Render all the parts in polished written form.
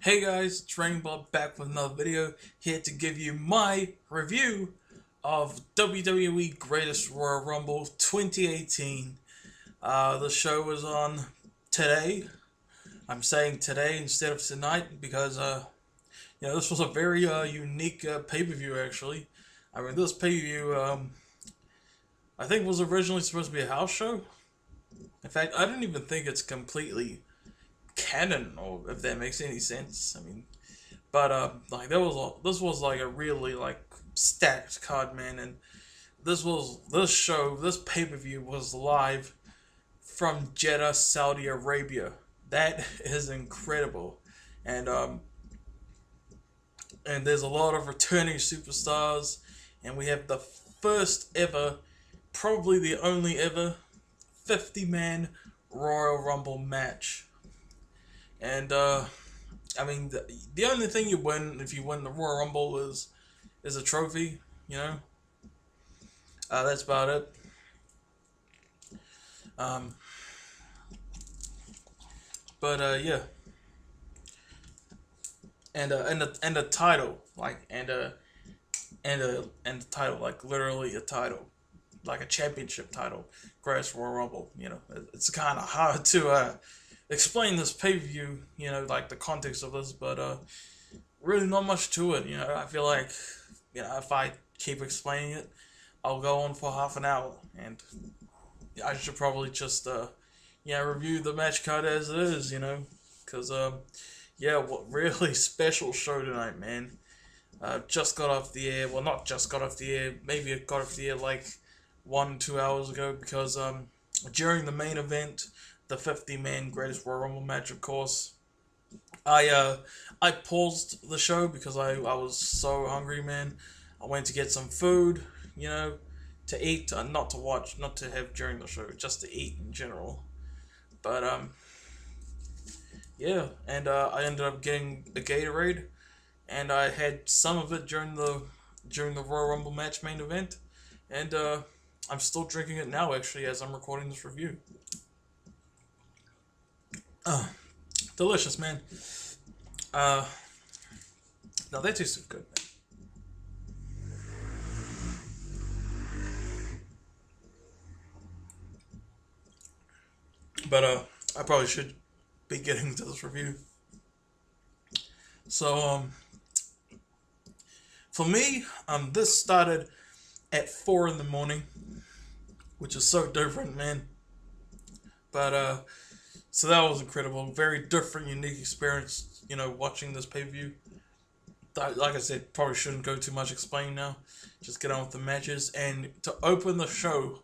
Hey guys, it's Rainbow back with another video, here to give you my review of WWE Greatest Royal Rumble 2018. The show was on today. I'm saying today instead of tonight because, this was a very unique pay-per-view actually. I mean, this pay-per-view, I think was originally supposed to be a house show. In fact, I don't even think it's completely canon, or if that makes any sense. I mean, but this was like a really stacked card, man, and this pay per view was live from Jeddah, Saudi Arabia. That is incredible, and there's a lot of returning superstars, and we have the first ever, probably the only ever, 50-man Royal Rumble match. And I mean, the only thing you win if you win the Royal Rumble is a trophy, you know. That's about it. Yeah, and the title, and the title, like literally a title, like a championship title, Greatest Royal Rumble. You know, it's kind of hard to explain this pay-per-view, like the context of this, but really not much to it. I feel like, if I keep explaining it, I'll go on for half an hour, and I should probably just review the match card as it is, because what really special show tonight, man. Just got off the air. Well, not just got off the air. Maybe it got off the air like 1-2 hours ago, because during the main event, the 50-man Greatest Royal Rumble match, of course, I paused the show because I was so hungry, man. I went to get some food, to eat, not to watch, not to have during the show, just to eat in general. But and I ended up getting a Gatorade, and I had some of it during the Royal Rumble match main event, and I'm still drinking it now, actually, as I'm recording this review. Delicious, man. No, they taste good, man. But I probably should be getting to this review. So for me, this started at 4 in the morning, which is so different, man. But so that was incredible. Very different, unique experience, watching this pay-per-view. Like I said, probably shouldn't go too much explaining now. Just get on with the matches. And to open the show,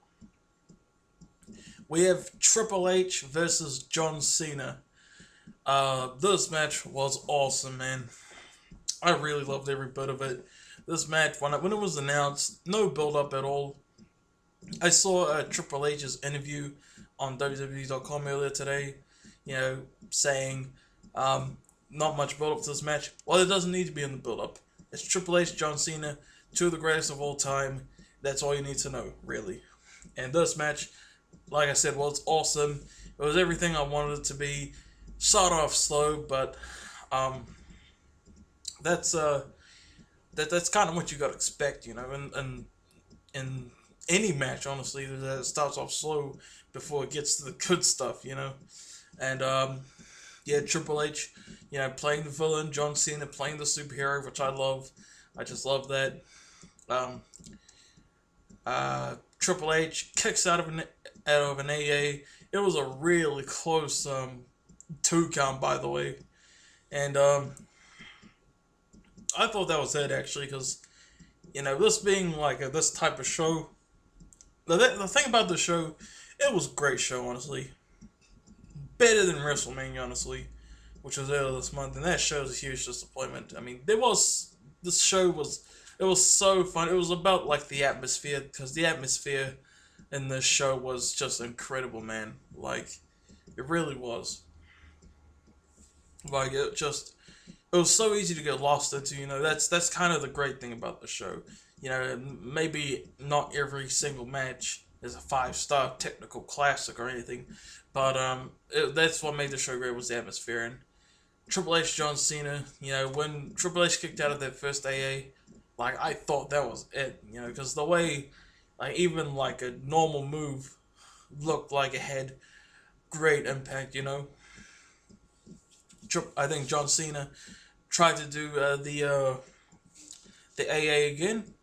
we have Triple H versus John Cena. This match was awesome, man. I really loved every bit of it. This match, when it was announced, no build-up at all. I saw Triple H's interview on WWE.com earlier today, saying not much build-up to this match. Well, it doesn't need to be in the build-up. It's Triple H, John Cena, two of the greatest of all time. That's all you need to know, really. And this match, like I said, was awesome. It was everything I wanted it to be. Started off slow, but that's kind of what you got to expect, in any match, honestly, that it starts off slow before it gets to the good stuff, And Triple H, playing the villain, John Cena playing the superhero, which I love. I just love that. Triple H kicks out of an AA. It was a really close 2 count, by the way, and I thought that was it, actually, because this being like this type of show, the thing about the show, it was a great show, honestly. Better than WrestleMania, honestly, which was earlier this month, and that show was a huge disappointment. I mean, it was so fun. It was about like the atmosphere, because the atmosphere in this show was just incredible, man. Like, it really was. Like, it was so easy to get lost into, that's kind of the great thing about the show. Maybe not every single match is a 5-star technical classic or anything, but that's what made the show great, was the atmosphere. And Triple H, John Cena, when Triple H kicked out of that first AA, like, I thought that was it, because the way, like, even, like, a normal move looked like it had great impact, I think John Cena tried to do the AA again,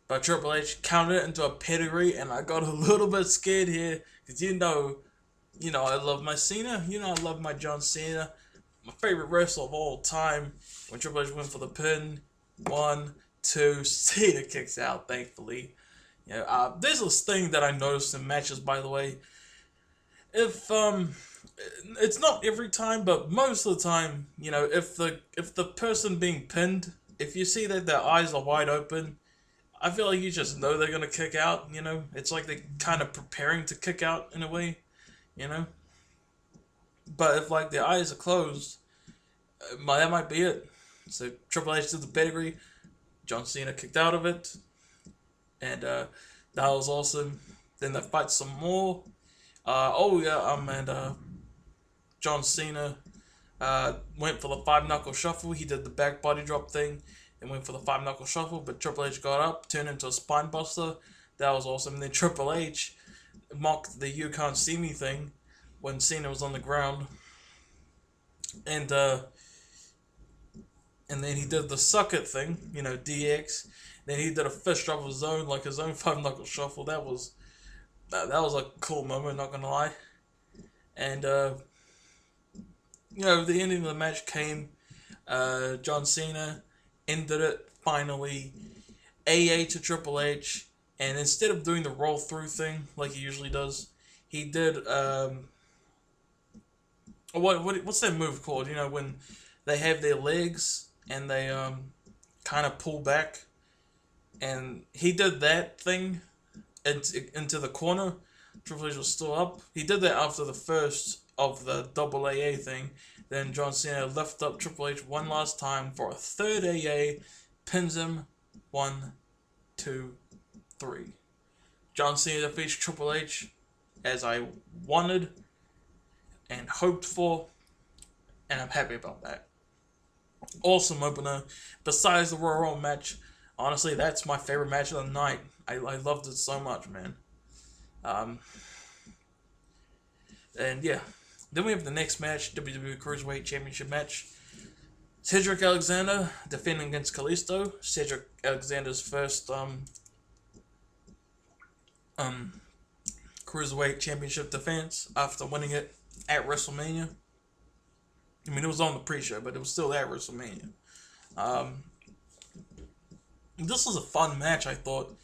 but Triple H counted it into a pedigree, and I got a little bit scared here, because I love my Cena, I love my John Cena, my favorite wrestler of all time. When Triple H went for the pin, 1, 2, Cena kicks out, thankfully. There's this thing that I noticed in matches, by the way. If it's not every time, but most of the time, if the person being pinned, if you see that their eyes are wide open, I feel like you just know they're gonna kick out. It's like they're kind of preparing to kick out in a way, But if like their eyes are closed, that might be it. So Triple H did the pedigree, John Cena kicked out of it, and that was awesome. Then they fight some more. And John Cena went for the 5-knuckle shuffle. He did the back body drop thing and went for the 5-knuckle shuffle, but Triple H got up, turned into a spine buster. That was awesome. And then Triple H mocked the "you can't see me" thing when Cena was on the ground. And then he did the suck it thing, DX. Then he did a fist drop of his own, like his own 5-knuckle shuffle. That was a cool moment, not gonna lie. And the ending of the match came. John Cena ended it finally. AA to Triple H, and instead of doing the roll through thing like he usually does, he did what's that move called? When they have their legs and they kind of pull back, and he did that thing into the corner. Triple H was still up. He did that after the first of the double AA thing. Then John Cena lifted up Triple H one last time for a third AA, pins him, 1, 2, 3. John Cena defeats Triple H as I wanted and hoped for, and I'm happy about that. Awesome opener. Besides the Royal Rumble match, honestly, that's my favorite match of the night. I loved it so much, man. And yeah, then we have the next match, WWE Cruiserweight Championship Match. Cedric Alexander defending against Kalisto. Cedric Alexander's first Cruiserweight Championship defense after winning it at WrestleMania. I mean, it was on the pre-show, but it was still at WrestleMania. This was a fun match, I thought.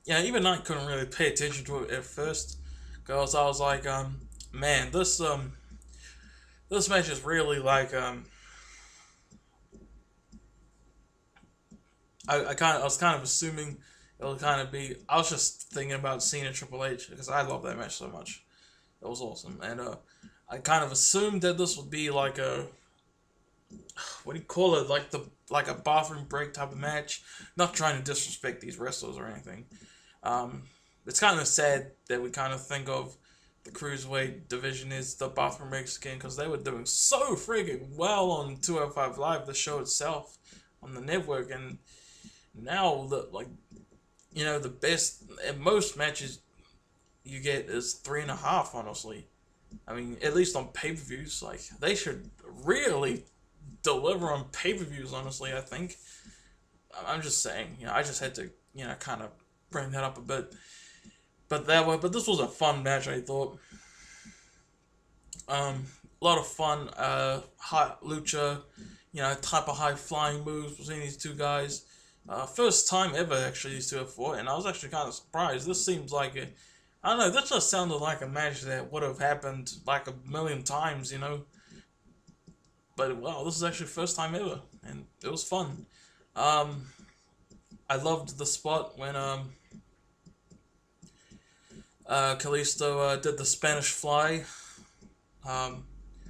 Even I couldn't really pay attention to it at first, because I was like, man, this match is really like, I was kind of assuming it would kind of be. I was just thinking about Cena Triple H because I love that match so much. It was awesome, and I kind of assumed that this would be like a, what do you call it, like a bathroom break type of match. Not trying to disrespect these wrestlers or anything. It's kind of sad that we kind of think of the Cruiserweight division as the bathroom breaks again, because they were doing so friggin' well on 205 Live, the show itself, on the network, and now the best in most matches you get is 3.5, honestly. I mean, at least on pay-per-views, like, they should really deliver on pay-per-views, honestly, I think. I'm just saying, I just had to, kind of bring that up a bit. But this was a fun match, I thought. A lot of fun, high lucha, type of high-flying moves between these two guys. First time ever, actually, these two have fought, and I was actually kind of surprised. This seems like I don't know, that just sounded like a match that would have happened like a million times, But, wow, this is actually first time ever, and it was fun. I loved the spot when Kalisto did the Spanish fly,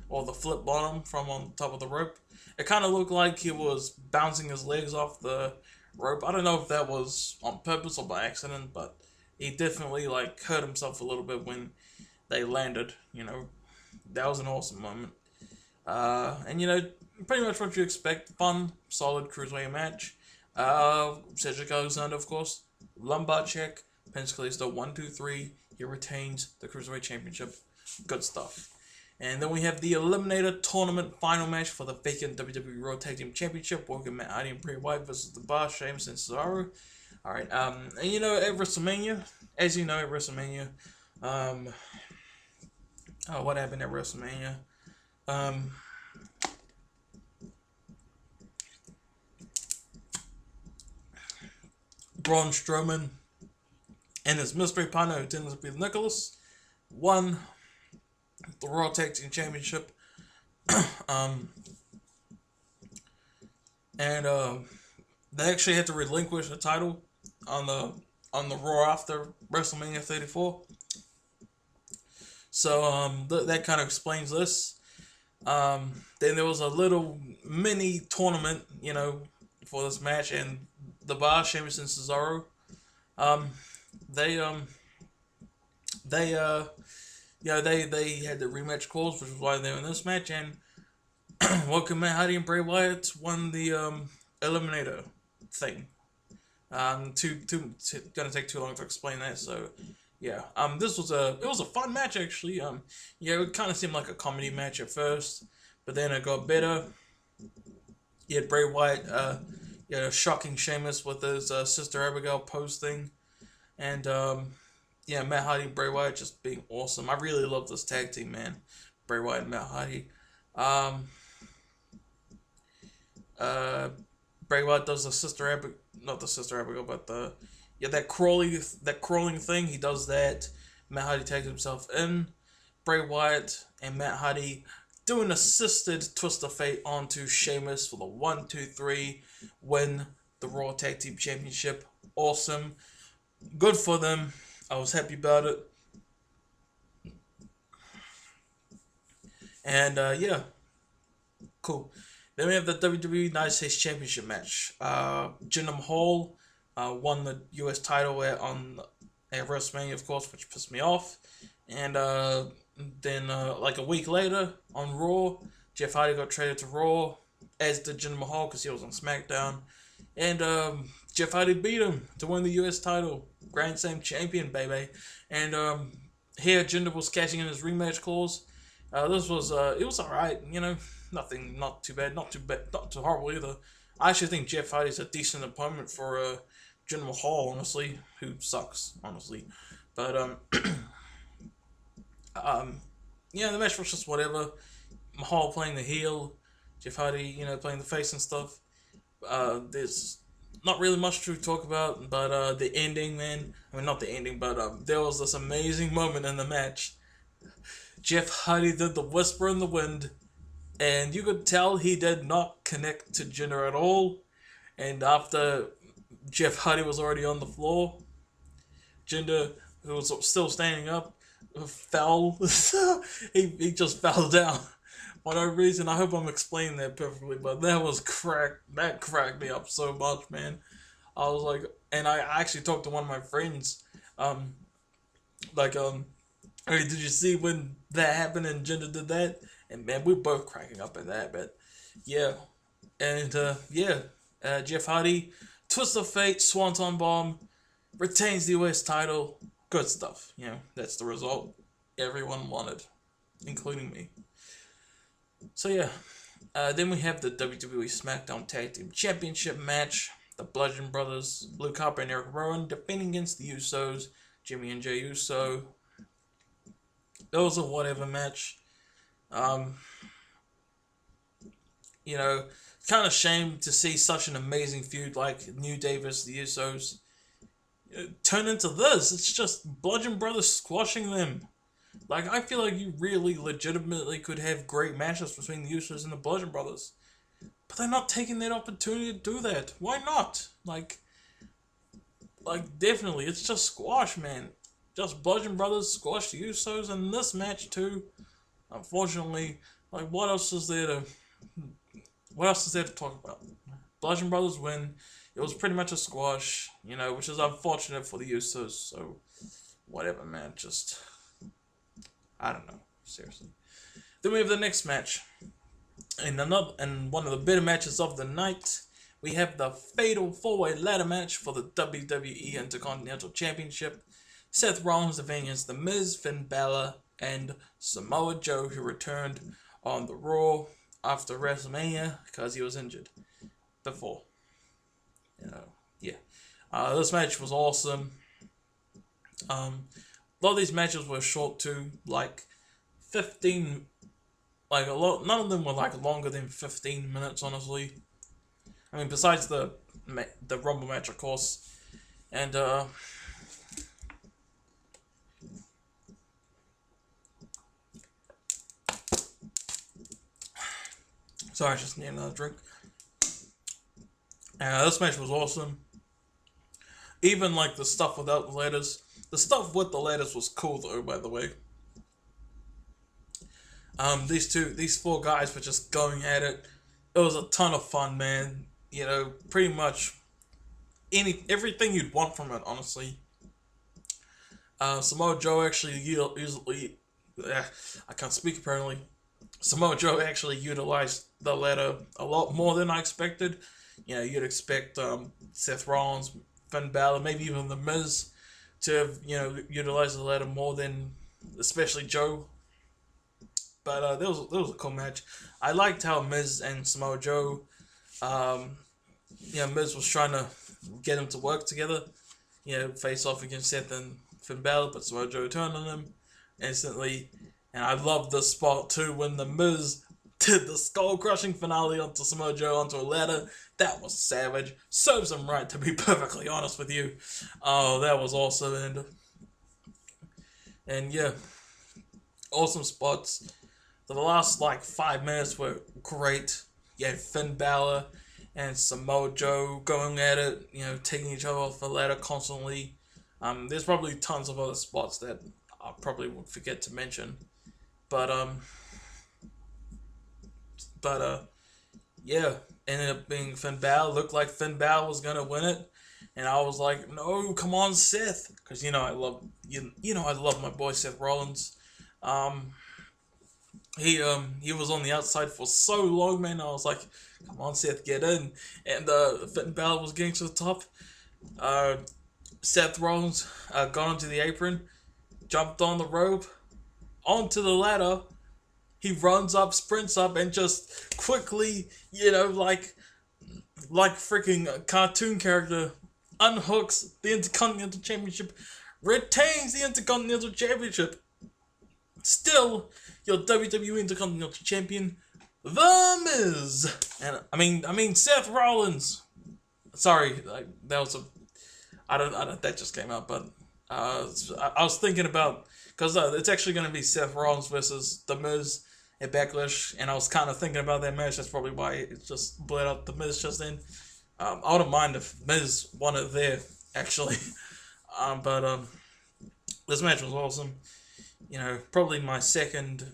or the flip bottom from on top of the rope. It kind of looked like he was bouncing his legs off the rope. I don't know if that was on purpose or by accident, but he definitely hurt himself a little bit when they landed. That was an awesome moment. And you know, pretty much what you expect. Fun, solid Cruiserweight match. Cedric Alexander, of course. Lumbar check. Pins Kalisto 1, 2, 3. He retains the Cruiserweight Championship. Good stuff. And then we have the Eliminator Tournament final match for the vacant WWE World Tag Team Championship. Woken, Matt Hardy, and Bray Wyatt versus the Bar, Sheamus, and Cesaro. Alright, and you know, at WrestleMania, as you know, at WrestleMania, what happened at WrestleMania? Braun Strowman and his mystery partner, who tends to be Nicholas, won the Raw Tag Team Championship. They actually had to relinquish the title on the Raw after WrestleMania 34. So that kind of explains this. Then there was a little mini tournament, you know, for this match, and the Bar, Sheamus, and Cesaro, they had the rematch clause, which is why they were in this match, and Woken, Matt Hardy, and Bray Wyatt won the Eliminator thing. Gonna take too long to explain that, so yeah. It was a fun match actually. It kind of seemed like a comedy match at first, but then it got better. You had Bray Wyatt, shocking Sheamus with his Sister Abigail pose thing, and Matt Hardy and Bray Wyatt just being awesome. I really love this tag team, man. Bray Wyatt and Matt Hardy. Bray Wyatt does not the Sister Abigail, but that crawling thing. He does that. Matt Hardy tags himself in. Bray Wyatt and Matt Hardy do an assisted twist of fate onto Sheamus for the 1, 2, 3, win the Raw Tag Team Championship. Awesome. Good for them. I was happy about it. And cool. Then we have the WWE United States Championship match. Jinder Mahal won the U.S. title at WrestleMania, of course, which pissed me off. And then like a week later on Raw, Jeff Hardy got traded to Raw, as did Jinder Mahal because he was on Smackdown. And Jeff Hardy beat him to win the U.S. title. Grand Slam champion, baby. And here Jinder was cashing in his rematch clause. This was it was alright, you know, not too bad, not too horrible either. I actually think Jeff Hardy's a decent opponent for Jinder Mahal, honestly, who sucks, honestly. But the match was just whatever. Mahal playing the heel, Jeff Hardy, you know, playing the face and stuff. There's not really much to talk about, but the ending, man. I mean, not the ending, but there was this amazing moment in the match. Jeff Hardy did the whisper in the wind, and you could tell he did not connect to Jinder at all. And after Jeff Hardy was already on the floor, Jinder, who was still standing up, fell. he just fell down. For no reason. I hope I'm explaining that perfectly, but that cracked me up so much, man. I was like, and I actually talked to one of my friends, hey, did you see when that happened and Jinder did that? And man, we're both cracking up at that, but yeah. And Jeff Hardy, twist of fate, swanton bomb, retains the US title. Good stuff, you know, that's the result everyone wanted, including me. So yeah, then we have the WWE Smackdown Tag Team Championship match. The Bludgeon Brothers, Luke Harper and Erick Rowan, defending against the Usos, Jimmy and Jey Uso. It was a whatever match. You know, kind of shame to see such an amazing feud like New Day versus the Usos turn into this. It's just Bludgeon Brothers squashing them. Like, I feel like you really legitimately could have great matches between the Usos and the Bludgeon Brothers. But they're not taking that opportunity to do that. Why not? Like definitely, it's just squash, man. Just Bludgeon Brothers squash the Usos in this match too. Unfortunately, like what else is there to talk about? Bludgeon Brothers win. It was pretty much a squash, you know, which is unfortunate for the Usos. So, whatever, man. Just, I don't know. Seriously. Then we have the next match. And one of the better matches of the night, we have the Fatal 4-Way Ladder Match for the WWE Intercontinental Championship. Seth Rollins defending against The Miz, Finn Bálor, and Samoa Joe, who returned on the Raw after WrestleMania because he was injured before. This match was awesome. A lot of these matches were short too, like 15. None of them were like longer than 15 minutes, honestly. I mean, besides the Rumble match, of course, and sorry, I just need another drink. This match was awesome. Even like the stuff without the ladders. The stuff with the ladders was cool though, by the way. These four guys were just going at it. It was a ton of fun, man. You know, pretty much everything you'd want from it, honestly. Samoa Joe actually I can't speak apparently. Samoa Joe actually utilized the ladder a lot more than I expected. You know, you'd expect Seth Rollins, Finn Bálor, maybe even The Miz to have, utilize the ladder more than especially Joe. But there was a cool match. I liked how Miz and Samoa Joe, Miz was trying to get them to work together, face off against Seth and Finn Bálor, but Samoa Joe turned on him instantly. And I loved the spot too when the Miz did the skull-crushing finale onto Samoa Joe onto a ladder. That was savage. Serves him right, to be perfectly honest with you. Oh, that was awesome. And yeah, awesome spots. The last 5 minutes were great. You had Finn Bálor and Samoa Joe going at it, taking each other off the ladder constantly. There's probably tons of other spots that I probably would forget to mention. But yeah, ended up being Finn Bálor. Looked like Finn Bálor was gonna win it, and I was like, no, come on, Seth, because I love I love my boy Seth Rollins. He was on the outside for so long, man. I was like, come on, Seth, get in. And Finn Bálor was getting to the top. Seth Rollins got onto the apron, jumped on the rope, onto the ladder. He runs up, sprints up, and just quickly, like freaking cartoon character, unhooks the Intercontinental Championship, retains the Intercontinental Championship. Still, your WWE Intercontinental Champion, The Miz. And I mean Seth Rollins. Sorry, that was I don't that just came out, but I was thinking about, because it's actually going to be Seth Rollins versus The Miz at Backlash, and I was kind of thinking about that match. That's probably why it just bled out The Miz just then. I wouldn't mind if Miz won it there, actually. But this match was awesome. Probably my second,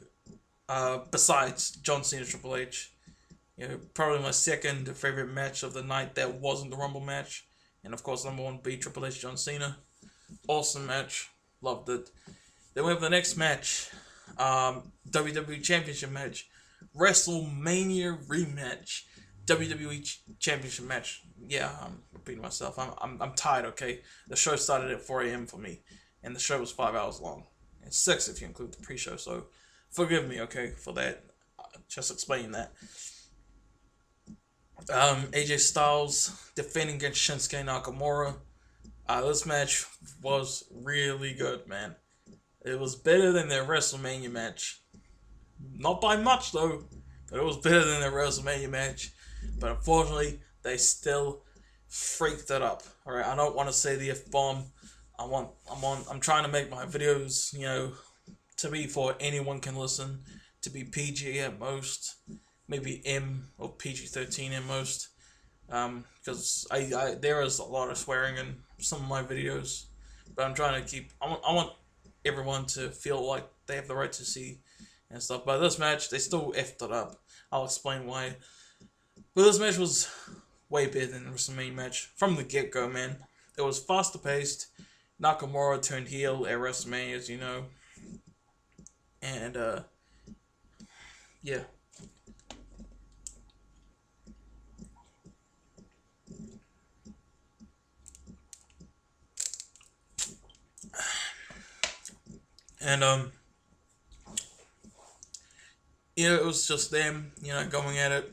besides John Cena Triple H, probably my second favorite match of the night that wasn't the Rumble match. And of course, number one beat Triple H John Cena. Awesome match. Loved it. Then we have the next match. WWE Championship Match. WrestleMania rematch. WWE Championship Match. Yeah, I'm repeating myself. I'm tired, okay? The show started at 4 a.m. for me. And the show was 5 hours long. And 6 if you include the pre-show. So, forgive me, okay, for that. Just explaining that. AJ Styles defending against Shinsuke Nakamura. This match was really good, man. It was better than their WrestleMania match. Not by much, though, but it was better than their WrestleMania match. But unfortunately, they still freaked it up. All right, I don't want to say the F-bomb. I'm trying to make my videos, to be for anyone can listen, to be PG at most, maybe M or PG-13 at most. Because there is a lot of swearing in some of my videos, but I'm trying to keep. I want everyone to feel like they have the right to see and stuff. But this match, they still effed it up. I'll explain why. But this match was way better than the WrestleMania match from the get-go, man. It was faster paced. Nakamura turned heel at WrestleMania, as you know. And, yeah. And it was just them, going at it.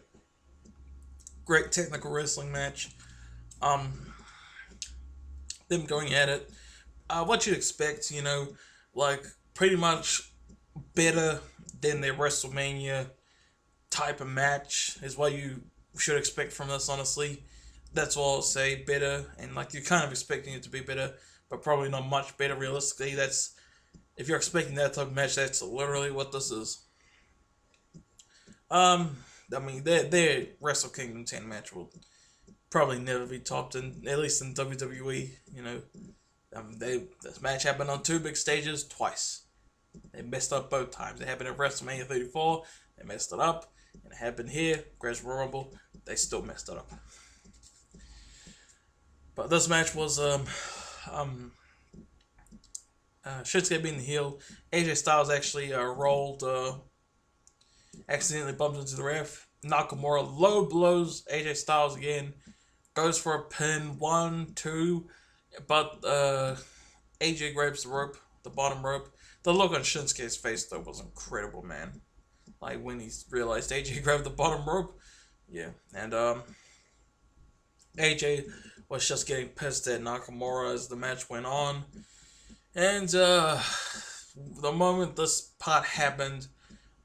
Great technical wrestling match. Them going at it. What you'd expect, like pretty much better than their WrestleMania type of match is what you should expect from this, honestly. That's all I'll say, better, and like you're kind of expecting it to be better, but probably not much better realistically. That's, if you're expecting that type of match, that's literally what this is. I mean, their Wrestle Kingdom 10 match will probably never be topped, at least in WWE. This match happened on two big stages twice. They messed up both times. It happened at WrestleMania 34. They messed it up. And it happened here, Great Royal Rumble. They still messed it up. But this match was Shinsuke being the heel. AJ Styles actually accidentally bumped into the ref. Nakamura low blows AJ Styles again. Goes for a pin, 1, 2, but AJ grabs the rope, the bottom rope. The look on Shinsuke's face though was incredible, man. Like when he realized AJ grabbed the bottom rope. Yeah, and AJ was just getting pissed at Nakamura as the match went on. And the moment this part happened,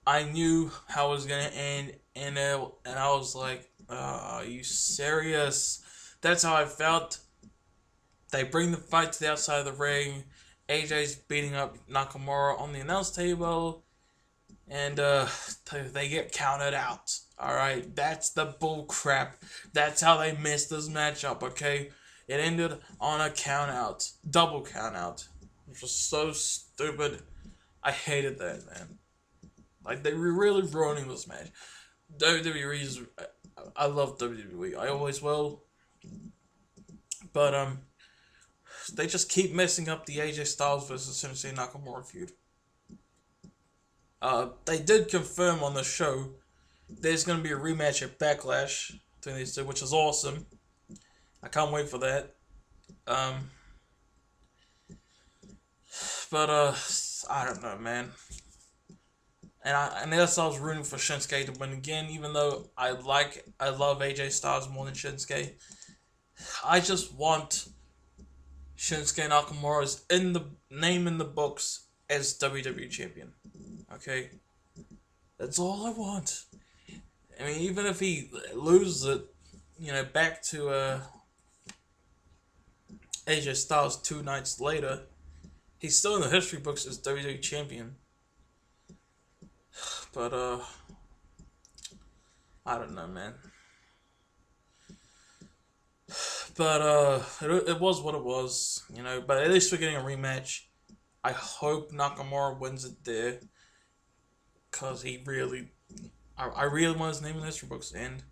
I knew how it was going to end, and I was like, are you serious? That's how I felt. They bring the fight to the outside of the ring. AJ's beating up Nakamura on the announce table, and they get counted out. Alright, that's the bull crap. That's how they messed this match up, okay? It ended on a count out. Double count out. Which was so stupid. I hated that, man. Like, they were really ruining this match. WWE's... I love WWE. I always will. But, they just keep messing up the AJ Styles versus Shinsuke Nakamura feud. They did confirm on the show there's going to be a rematch at Backlash between these two, which is awesome. I can't wait for that. But I don't know, man. And I guess I was rooting for Shinsuke to win again, even though I love AJ Styles more than Shinsuke. I just want Shinsuke Nakamura's in the name in the books as WWE Champion. Okay? That's all I want. I mean, even if he loses it, back to AJ Styles 2 nights later, he's still in the history books as WWE Champion. But, I don't know, man. But, it was what it was, but at least we're getting a rematch. I hope Nakamura wins it there, because he really, I really want his name in the history books, and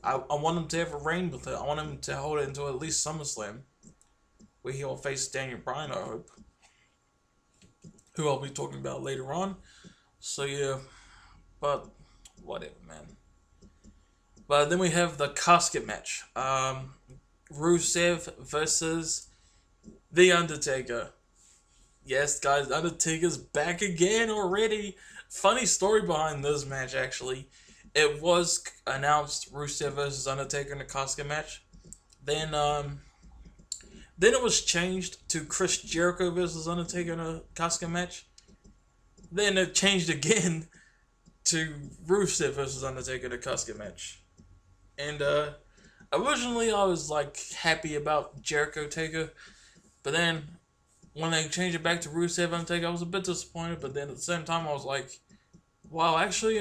I want him to have a reign with it. I want him to hold it until at least SummerSlam, where he'll face Daniel Bryan, I hope, who I'll be talking about later on. So, yeah, but whatever, man. But then we have the casket match. Rusev versus The Undertaker. Yes, guys, Undertaker's back again already. Funny story behind this match, actually. It was announced Rusev versus Undertaker in the casket match. Then it was changed to Chris Jericho versus Undertaker in a casket match. Then it changed again to Rusev versus Undertaker in a casket match. And originally I was like happy about Jericho Taker, but then when they changed it back to Rusev Undertaker, I was a bit disappointed. But then at the same time, I was like, wow, actually,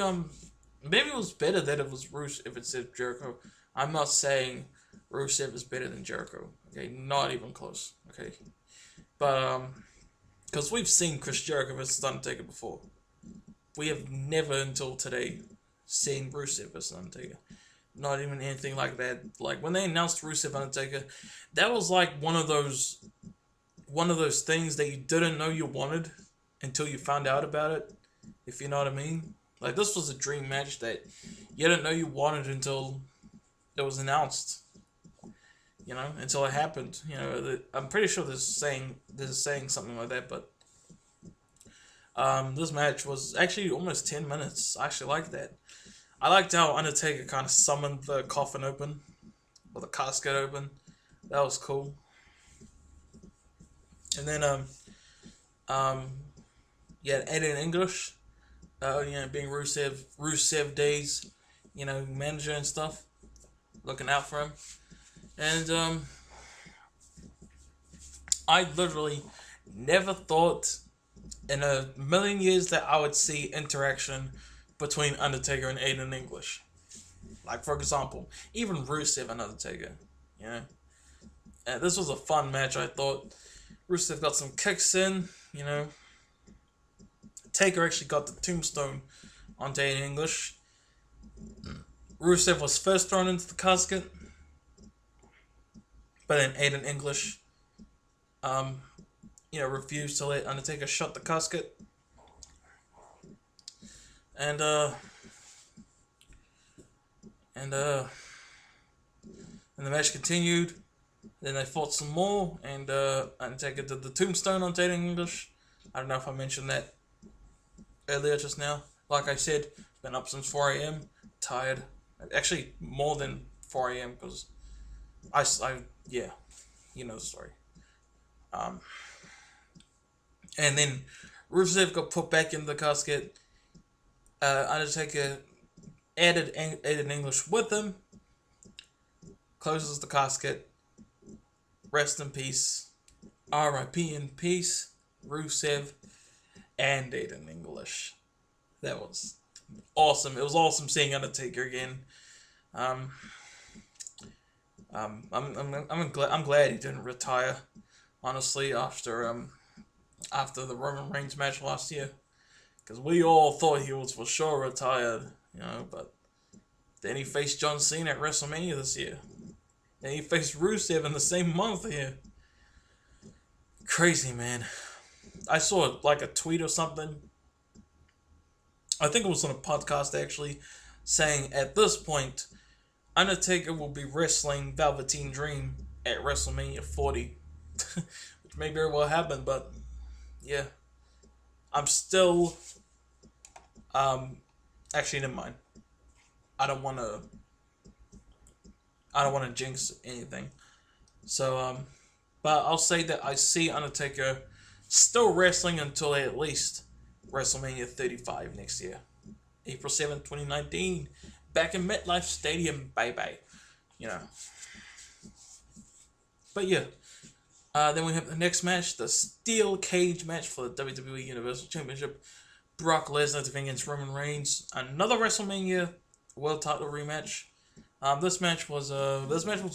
maybe it was better that it was Rusev if it said Jericho. I'm not saying Rusev is better than Jericho. Okay, not even close. Okay, but because we've seen Chris Jericho versus Undertaker before, we have never until today seen Rusev versus Undertaker. Not even anything like that. Like when they announced Rusev Undertaker, that was like one of those things that you didn't know you wanted until you found out about it, if you know what I mean. Like this was a dream match that you didn't know you wanted until it was announced. Until it happened. I'm pretty sure this is saying something like that, but This match was actually almost 10 minutes. I actually liked that. I liked how Undertaker kind of summoned the coffin open, or the casket open. That was cool. And then, yeah, Aiden English, being Rusev Day's, manager and stuff, looking out for him. And, I literally never thought in a million years that I would see interaction between Undertaker and Aiden English. Like, for example, even Rusev and Undertaker, And this was a fun match, I thought. Rusev got some kicks in, Taker actually got the tombstone onto Aiden English. Rusev was first thrown into the casket, but then Aiden English, refused to let Undertaker shut the casket. And the match continued. Then they fought some more, and Undertaker did the tombstone on Aiden English. I don't know if I mentioned that earlier just now. Like I said, been up since 4 a.m. Tired. Actually, more than 4 a.m. because yeah, you know the story. And then Rusev got put back in the casket. Undertaker added Aiden English with him. Closes the casket. Rest in peace. R.I.P. in peace. Rusev and Aiden English. That was awesome. It was awesome seeing Undertaker again. I'm glad he didn't retire. Honestly, after the Roman Reigns match last year, because we all thought he was for sure retired, But then he faced John Cena at WrestleMania this year. Then he faced Rusev in the same month here. Crazy, man. I saw like a tweet or something. I think it was on a podcast actually, saying at this point, Undertaker will be wrestling Velveteen Dream at WrestleMania 40. Which may very well happen, but yeah. I'm still actually never mind. I don't wanna jinx anything. So but I'll say that I see Undertaker still wrestling until at least WrestleMania 35 next year. April 7th, 2019. Back in MetLife Stadium. Bye-bye. But yeah. Then we have the next match. The Steel Cage match for the WWE Universal Championship. Brock Lesnar defending against Roman Reigns. Another WrestleMania World Title rematch. This match was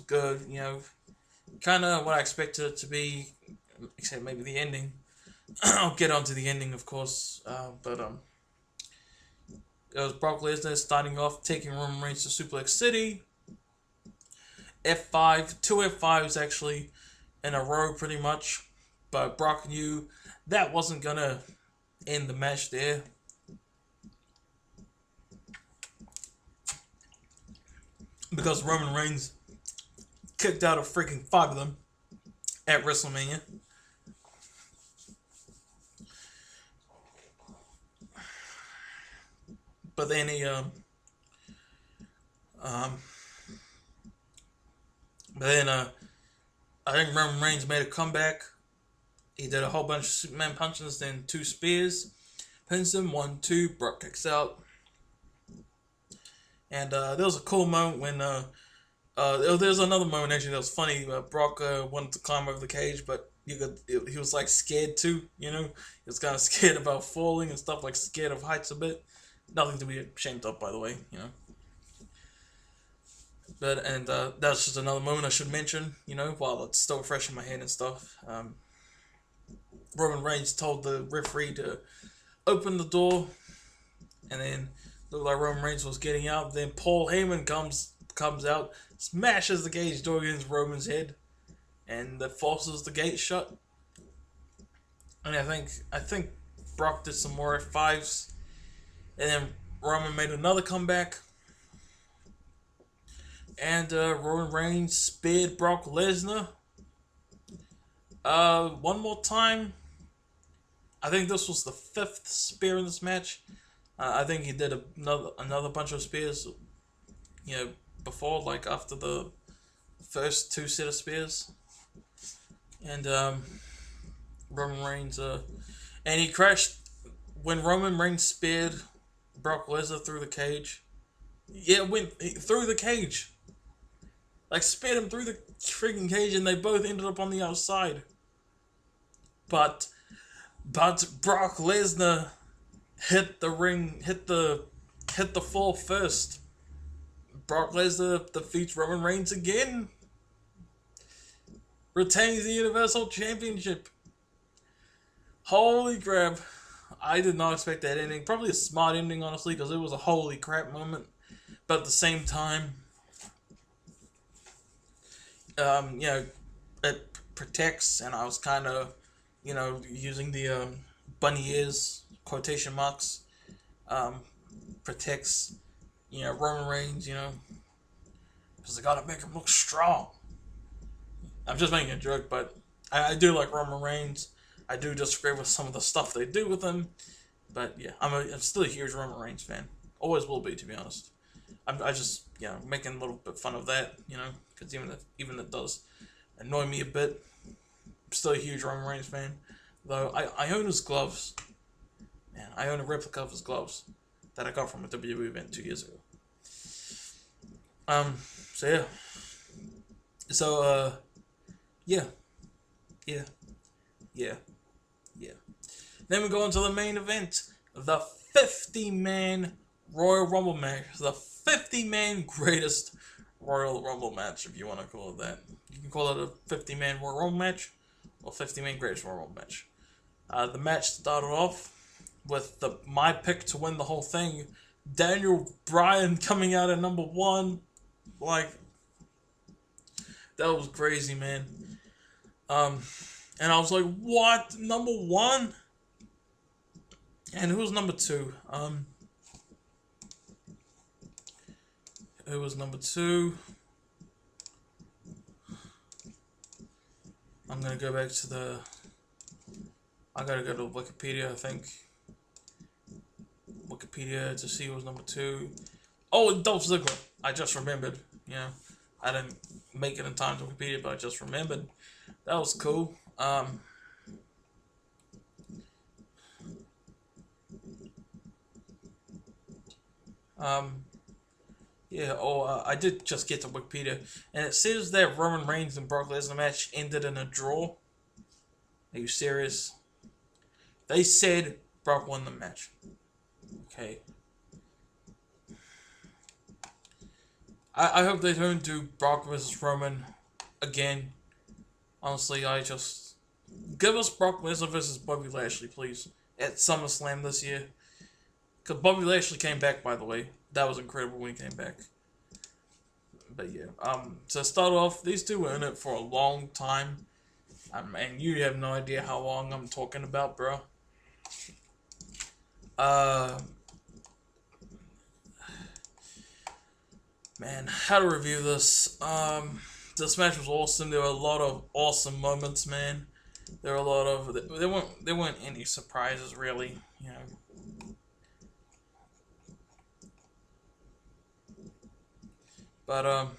good. Kind of what I expected it to be. Except maybe the ending. I'll get onto the ending, of course, but it was Brock Lesnar starting off, taking Roman Reigns to Suplex City. F5, 2 F5s actually in a row pretty much, but Brock knew that wasn't going to end the match there. Because Roman Reigns kicked out of freaking 5 of them at WrestleMania. But then he, I think Roman Reigns made a comeback. He did a whole bunch of Superman punches, then 2 spears. Pins him, 1, 2, Brock kicks out. And there was a cool moment when, there was another moment actually that was funny. Brock wanted to climb over the cage, but he was like scared too, He was kind of scared about falling and stuff, like scared of heights a bit. Nothing to be ashamed of, by the way, But, and that's just another moment I should mention, while it's still fresh in my head and stuff. Roman Reigns told the referee to open the door, and then looked like Roman Reigns was getting out. Then Paul Heyman comes out, smashes the cage door against Roman's head, and that forces the gate shut. And I think Brock did some more F5s. And then Roman made another comeback. And Roman Reigns speared Brock Lesnar. One more time. I think this was the 5th spear in this match. I think he did another bunch of spears, before, like after the first 2 set of spears. And Roman Reigns, and he crashed when Roman Reigns speared Brock Lesnar through the cage. Yeah, went through the cage. Like, speared him through the freaking cage, and they both ended up on the outside. But Brock Lesnar hit the fall first. Brock Lesnar defeats Roman Reigns again. Retains the Universal Championship. Holy crap. I did not expect that ending. Probably a smart ending, honestly, because it was a holy crap moment. But at the same time, it protects, and I was kind of, using the bunny ears, quotation marks, protects, Roman Reigns, because they gotta make him look strong. I'm just making a joke, but I do like Roman Reigns. I do disagree with some of the stuff they do with him, but yeah, I'm still a huge Roman Reigns fan. Always will be, to be honest. I just, making a little bit fun of that, because even it does annoy me a bit. I'm still a huge Roman Reigns fan, though I own his gloves. Man, I own a replica of his gloves that I got from a WWE event 2 years ago. Yeah. Then we go into the main event, the 50-man Royal Rumble match, the 50-man greatest Royal Rumble match, if you want to call it that. You can call it a 50-man Royal Rumble match, or 50-man greatest Royal Rumble match. The match started off with my pick to win the whole thing, Daniel Bryan coming out at number 1. Like, that was crazy, man. And I was like, what? Number 1? And who was number 2? Who was number 2? I'm gonna go back to I gotta go to Wikipedia, I think. Wikipedia to see who was number 2. Oh, Dolph Ziggler. I just remembered. I didn't make it in time to Wikipedia, but I just remembered. That was cool. I did just get to Wikipedia, and it says that Roman Reigns and Brock Lesnar match ended in a draw. Are you serious? They said Brock won the match. Okay. I hope they don't do Brock versus Roman again. Honestly, give us Brock Lesnar versus Bobby Lashley, please, at SummerSlam this year. Because Bobby Lashley came back, by the way. That was incredible when he came back. But yeah, to start off, these two were in it for a long time. And you have no idea how long I'm talking about, bro. Man, how to review this? This match was awesome. There were a lot of awesome moments, man. There were a lot of there weren't any surprises really, But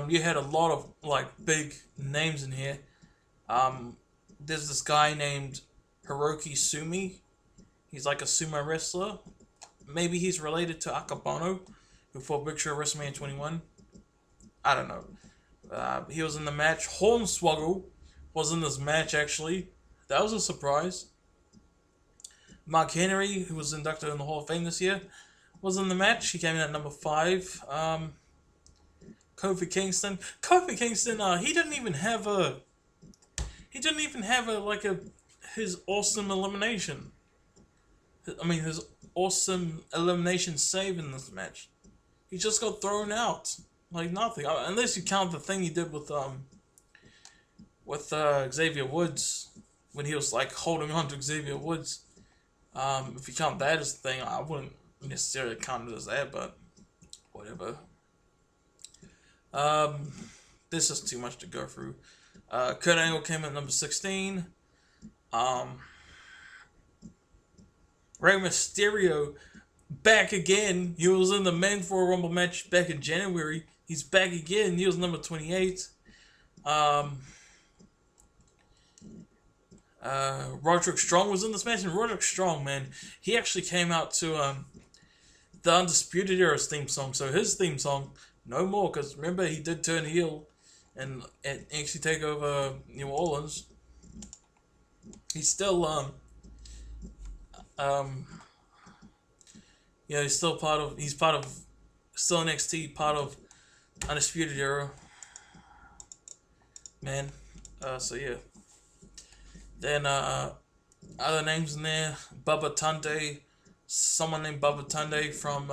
you had a lot of big names in here. There's this guy named Hiroki Sumi. He's like a sumo wrestler. Maybe he's related to Akabano, who fought Big Show at WrestleMania 21. I don't know. He was in the match. Hornswoggle was in this match, actually. That was a surprise. Mark Henry, who was inducted in the Hall of Fame this year, was in the match. He came in at number 5. Kofi Kingston. He didn't even have his awesome elimination. His awesome elimination save in this match. He just got thrown out like nothing, unless you count the thing he did with Xavier Woods when he was holding on to Xavier Woods. If you count that as the thing, I wouldn't necessarily count it as that, but whatever. This is too much to go through. Kurt Angle came at number 16. Rey Mysterio back again. He was in the Men's Royal Rumble match back in January. He's back again. He was number 28. Roderick Strong was in this match, and Roderick Strong, man, he actually came out to the Undisputed Era's theme song. So his theme song, no more, because remember he did turn heel and at NXT TakeOver New Orleans. He's still yeah, he's still part of still NXT, part of Undisputed Era. Man. So yeah. Then other names in there, Bubba Tunde, someone named Bubba Tunde from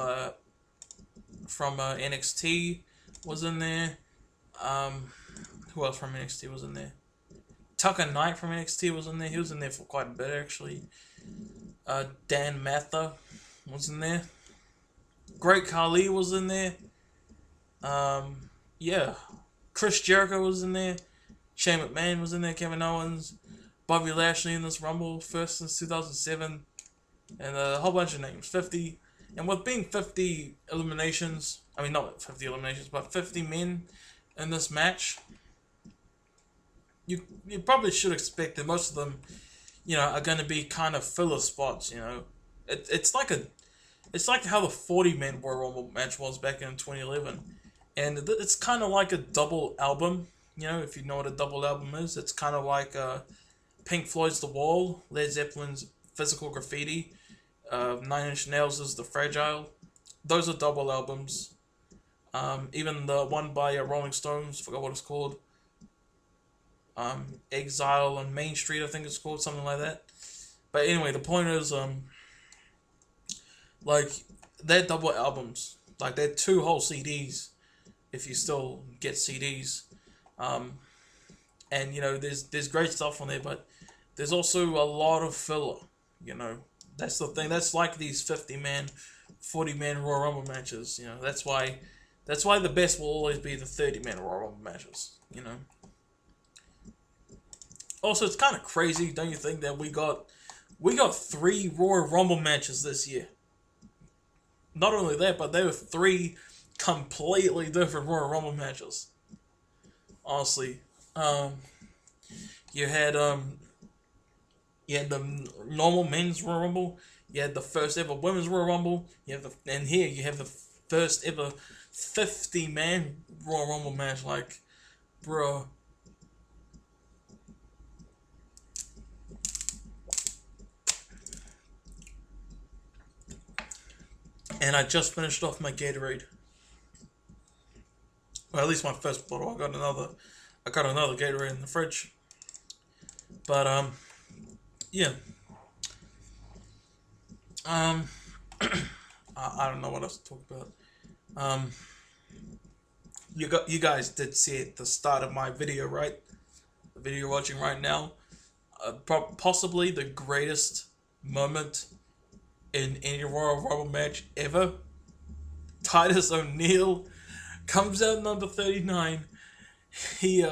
NXT was in there. Who else from NXT was in there? Tucker Knight from NXT was in there. He was in there for quite a bit actually. Dan Mather was in there. Great Khali was in there. Yeah. Chris Jericho was in there. Shane McMahon was in there. Kevin Owens. Bobby Lashley in this Rumble, first since 2007. And a whole bunch of names. 50. And with being 50 eliminations, I mean, not 50 eliminations, but 50 men in this match, you probably should expect that most of them, you know, are going to be kind of filler spots, you know. It's like how the 40-man Royal Rumble match was back in 2011. And it's kind of like a double album, you know, if you know what a double album is. It's kind of like Pink Floyd's The Wall, Led Zeppelin's Physical Graffiti, Nine Inch Nails' The Fragile. Those are double albums. Even the one by Rolling Stones, forgot what it's called. Exile on Main Street, I think it's called, something like that. But anyway, the point is, like, they're double albums. Like, they're 2 whole CDs, if you still get CDs. And, you know, there's great stuff on there, but there's also a lot of filler, you know. That's the thing. That's like these 50-man, 40-man Royal Rumble matches, you know. That's why the best will always be the 30-man Royal Rumble matches, you know. Also, it's kind of crazy, don't you think, that we got 3 Royal Rumble matches this year. Not only that, but they were 3 completely different Royal Rumble matches. Honestly, you had the normal men's Royal Rumble. You had the first ever women's Royal Rumble. And here you have the first ever 50-man Royal Rumble match. Like, bro. And I just finished off my Gatorade. Well, at least my first bottle. I got another Gatorade in the fridge. But yeah. I don't know what else to talk about. You guys did see at the start of my video, right? The video you're watching right now. Possibly the greatest moment in any Royal Rumble match ever. Titus O'Neil comes out number 39. He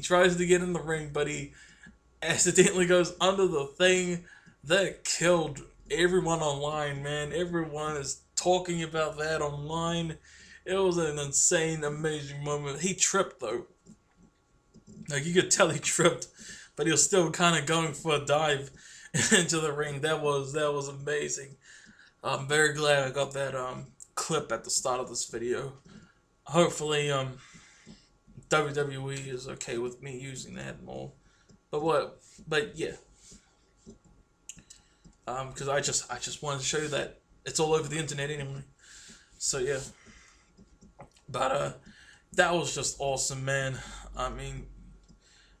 tries to get in the ring, but he accidentally goes under the thing. That killed everyone online, man. Everyone is talking about that online. It was an insane, amazing moment. He tripped, though. Like, you could tell he tripped, but he was still kind of going for a dive into the ring. That was amazing. I'm very glad I got that clip at the start of this video. Hopefully WWE is okay with me using that more. But yeah. Because I just wanted to show you that it's all over the internet anyway. So yeah. But that was just awesome, man. I mean,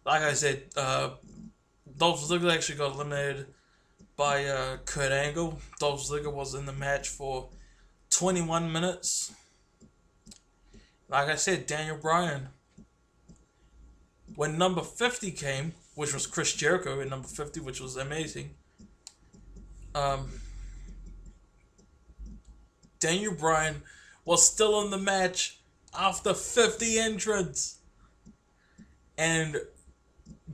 like I said, Dolph Ziggler actually got eliminated by Kurt Angle. Dolph Ziggler was in the match for 21 minutes. Like I said, Daniel Bryan. When number 50 came, which was Chris Jericho at number 50, which was amazing. Daniel Bryan was still in the match after 50 entrants. And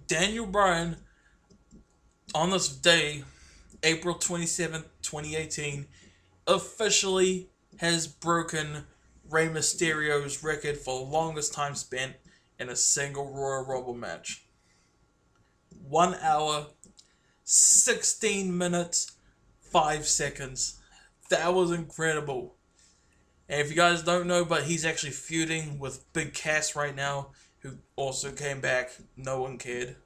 Daniel Bryan, on this day, April 27th, 2018, officially has broken Rey Mysterio's record for longest time spent in a single Royal Rumble match. 1 hour, 16 minutes, 5 seconds. That was incredible. And if you guys don't know, but he's actually feuding with Big Cass right now, who also came back. No one cared.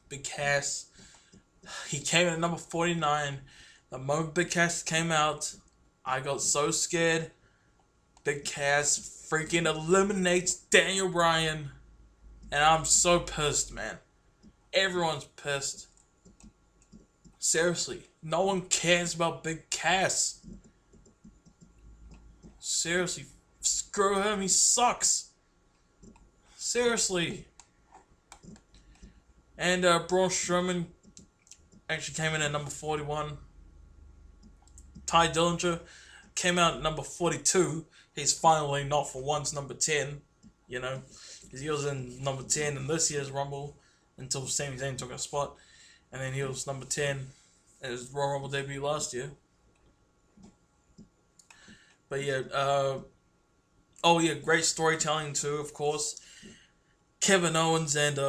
Big Cass, he came in at number 49. The moment Big Cass came out, I got so scared. Big Cass freaking eliminates Daniel Bryan. And I'm so pissed, man. Everyone's pissed. Seriously, no one cares about Big Cass. Seriously, screw him, he sucks. Seriously. And Braun Strowman actually came in at number 41. Ty Dillinger came out at number 42. He's finally not for once number 10, you know. He was in number 10 in this year's Rumble until Sami Zayn took a spot. And then he was number 10 in his Royal Rumble debut last year. But yeah, oh yeah, great storytelling too, of course. Kevin Owens and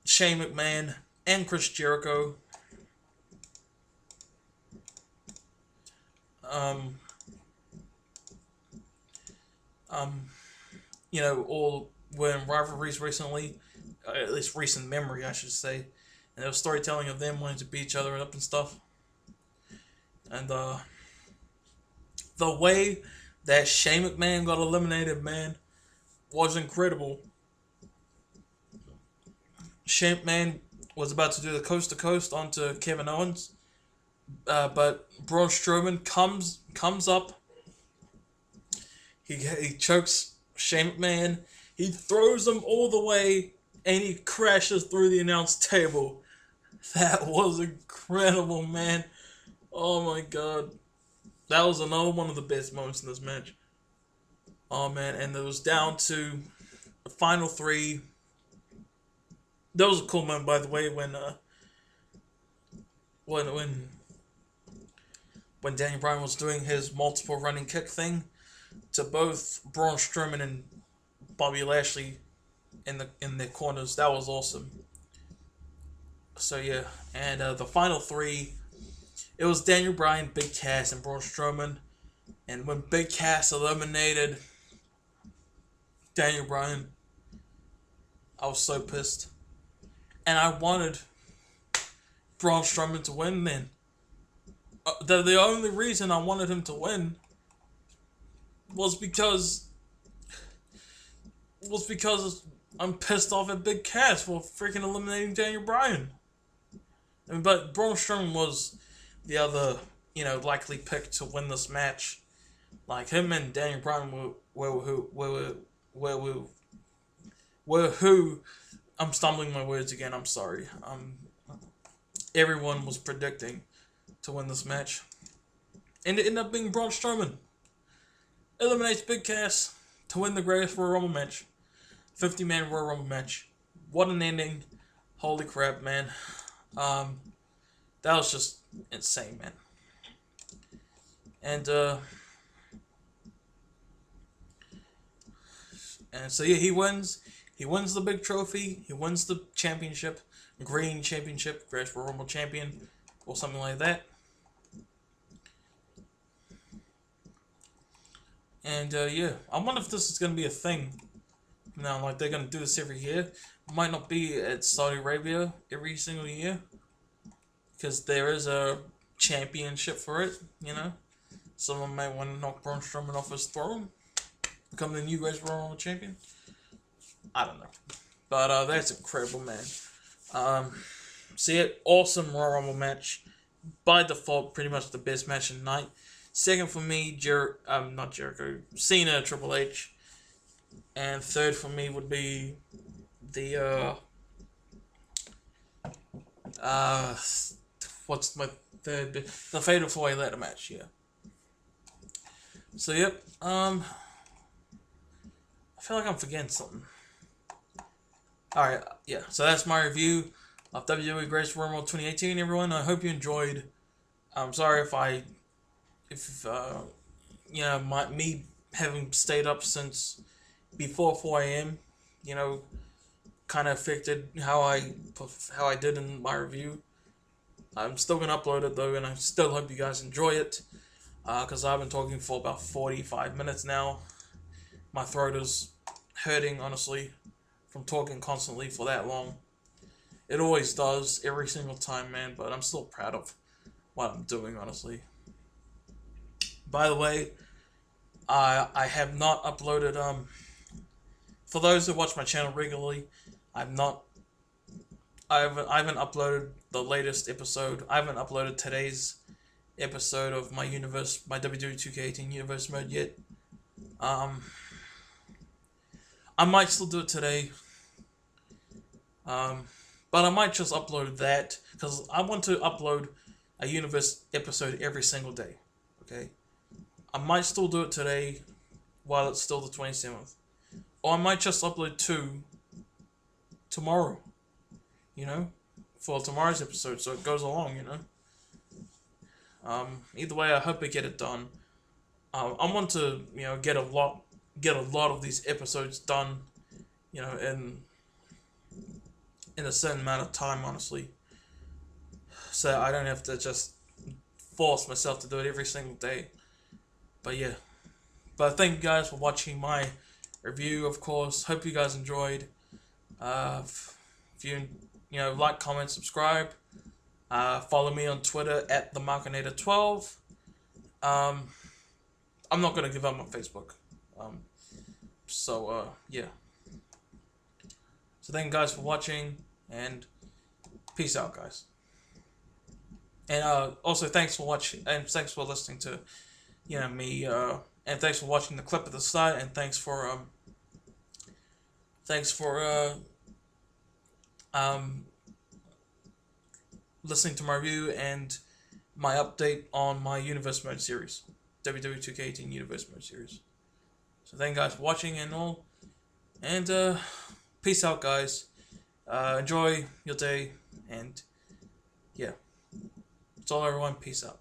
Shane McMahon and Chris Jericho. You know, all were in rivalries recently, at least recent memory, I should say. And there was storytelling of them wanting to beat each other up and stuff. And the way that Shane McMahon got eliminated, man, was incredible. Shane McMahon was about to do the coast to coast onto Kevin Owens, but Braun Strowman comes up. He chokes Shane McMahon. He throws him all the way, and he crashes through the announce table. That was incredible, man. Oh my god. That was another one of the best moments in this match. Oh man, and it was down to the final 3. That was a cool moment, by the way, when Daniel Bryan was doing his multiple running kick thing to both Braun Strowman and Bobby Lashley in their corners. That was awesome. So yeah, and the final 3, it was Daniel Bryan, Big Cass, and Braun Strowman. And when Big Cass eliminated Daniel Bryan, I was so pissed. And I wanted Braun Strowman to win then. The only reason I wanted him to win was because I'm pissed off at Big Cass for freaking eliminating Daniel Bryan. But Braun Strowman was the other, you know, likely pick to win this match. Like, him and Daniel Bryan were who. I'm stumbling my words again, I'm sorry. Everyone was predicting to win this match. And it ended up being Braun Strowman. Eliminates Big Cass to win the greatest Royal Rumble match. 50-man Royal Rumble match. What an ending. Holy crap, man. That was just insane, man. And so yeah, he wins. He wins the big trophy. He wins the championship, green championship, greatest Royal Rumble champion, or something like that. And yeah, I wonder if this is gonna be a thing. Now, like, they're gonna do this every year. It might not be at Saudi Arabia every single year, because there is a championship for it. You know, someone may want to knock Braun Strowman off his throne, become the new greatest Royal Rumble champion. I don't know, but that's incredible, man. See it, awesome Royal Rumble match. By default, pretty much the best match of the night. Second for me, not Jericho, Cena, Triple H, and third for me would be the what's my third bit? The Fatal 4-Way ladder match, yeah. So yep, I feel like I'm forgetting something. Alright, yeah, so that's my review of WWE Greatest Royal Rumble 2018, everyone. I hope you enjoyed. I'm sorry if me having stayed up since before 4 a.m., kind of affected how I did in my review. I'm still gonna upload it though, and I still hope you guys enjoy it. Because I've been talking for about 45 minutes now. My throat is hurting, honestly, from talking constantly for that long. It always does, every single time, man, but I'm still proud of what I'm doing, honestly. By the way, I have not uploaded, for those who watch my channel regularly, I haven't uploaded the latest episode. I haven't uploaded today's episode of my WWE 2K18 Universe mode yet. I might still do it today. But I might just upload that, because I want to upload a Universe episode every single day. Okay? I might still do it today while it's still the 27th. Or I might just upload 2 tomorrow. For tomorrow's episode, so it goes along, Either way, I hope I get it done. I want to, get a lot of these episodes done, in a certain amount of time, honestly. So I don't have to just force myself to do it every single day. But yeah. But thank you guys for watching my review, of course. Hope you guys enjoyed. If you, like, comment, subscribe. Follow me on Twitter at TheMarkinator12. I'm not going to give up my Facebook. Yeah. So thank you guys for watching, and peace out, guys. And also thanks for watching, and thanks for listening to, me, and thanks for watching the clip at the start, and thanks for listening to my review and my update on my Universe Mode series, WWE 2K18 Universe Mode series. So thank you guys for watching and all, and peace out, guys. Enjoy your day, and yeah, that's all, everyone. Peace out.